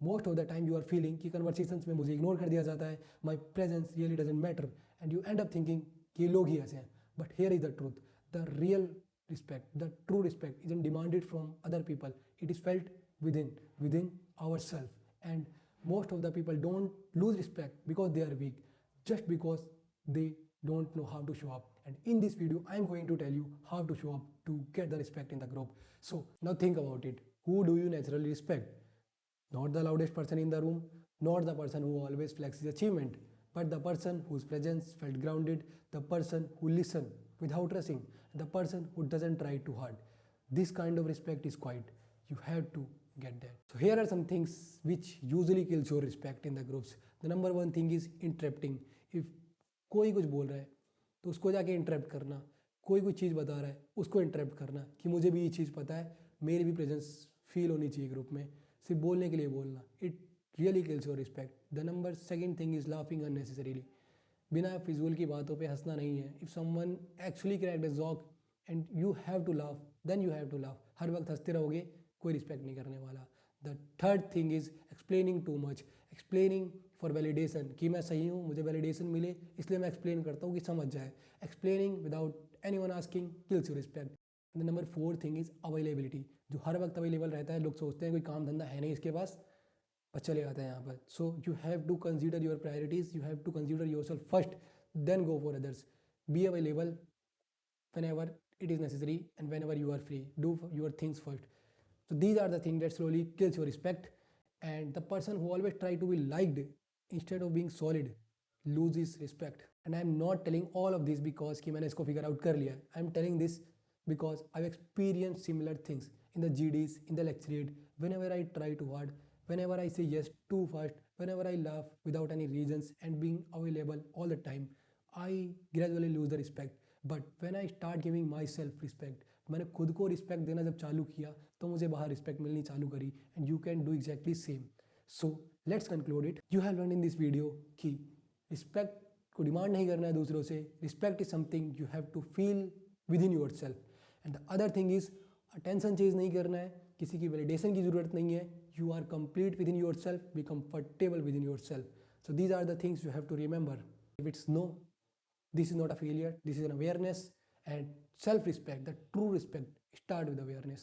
Most of the time you are feeling कि conversations में मुझे इग्नोर कर दिया जाता है, my presence really doesn't matter, and you end up thinking कि लोग ही ऐसे हैं. But here is the truth, the real respect, the true respect isn't demanded from other people, it is felt within ourselves. And most of the people don't lose respect because they are weak, just because they don't know how to show up. And in this video I am going to tell you how to show up to get the respect in the group. So now think about it, who do you naturally respect? Not the loudest person in the room, not the person who always flexes achievement, but the person whose presence felt grounded, the person who listened without rushing, the person who doesn't try too hard. This kind of respect is quiet. You have to get that. So here are some things which usually kills your respect in the groups. The number one thing is interrupting. If कोई कुछ बोल रहा है तो उसको जाके interrupt करना, कोई कुछ चीज़ बता रहा है उसको इंटरप्ट करना कि मुझे भी ये चीज़ पता है, मेरी भी प्रेजेंस फील होनी चाहिए ग्रुप में, सिर्फ बोलने के लिए बोलना, it really kills your respect. The number second thing is laughing unnecessarily. बिना फिजूल की बातों पे हंसना नहीं है. If someone actually cracked a joke and you have to laugh, then you have to laugh. हर वक्त हंसते रहोगे, कोई रिस्पेक्ट नहीं करने वाला. The third thing is explaining too much. Explaining for validation, कि मैं सही हूँ, मुझे वैलिडेशन मिले इसलिए मैं एक्सप्लेन करता हूँ कि समझ जाए. Explaining without any one asking kills your respect. The number four thing is availability. जो हर वक्त अवेलेबल रहता है, लोग सोचते हैं कोई काम धंधा है नहीं इसके पास, बस चले आते हैं यहाँ पर. So you have to consider your priorities, you have to consider yourself first, then go for others. Be available whenever it is necessary and whenever you are free. Do your things first. So these are the things that slowly kills your respect. And the person who always try to be liked instead of being solid loses respect. And I am not telling all of this because कि मैंने इसको figure out कर लिया. I am telling this because I've experienced similar things in the GDs, in the lecturate. Whenever I try too hard, whenever I say yes too fast, whenever I laugh without any reasons and being available all the time, I gradually lose the respect. But when I start giving my self respect, मैंने खुद को respect देना जब चालू किया तो मुझे बाहर रिस्पेक्ट मिलनी चालू करी. And you can do exactly same. So let's conclude it. You have learn in this video कि रिस्पेक्ट को डिमांड नहीं करना है दूसरों से. Respect is something you have to feel within yourself. And the other thing is attention chase नहीं करना है, किसी की वैलिडेशन की जरूरत नहीं है. You are complete within yourself, be comfortable within yourself. So these are the things you have to remember. If it's no, this is not a failure, this is an awareness. And self respect, the true respect, start with awareness.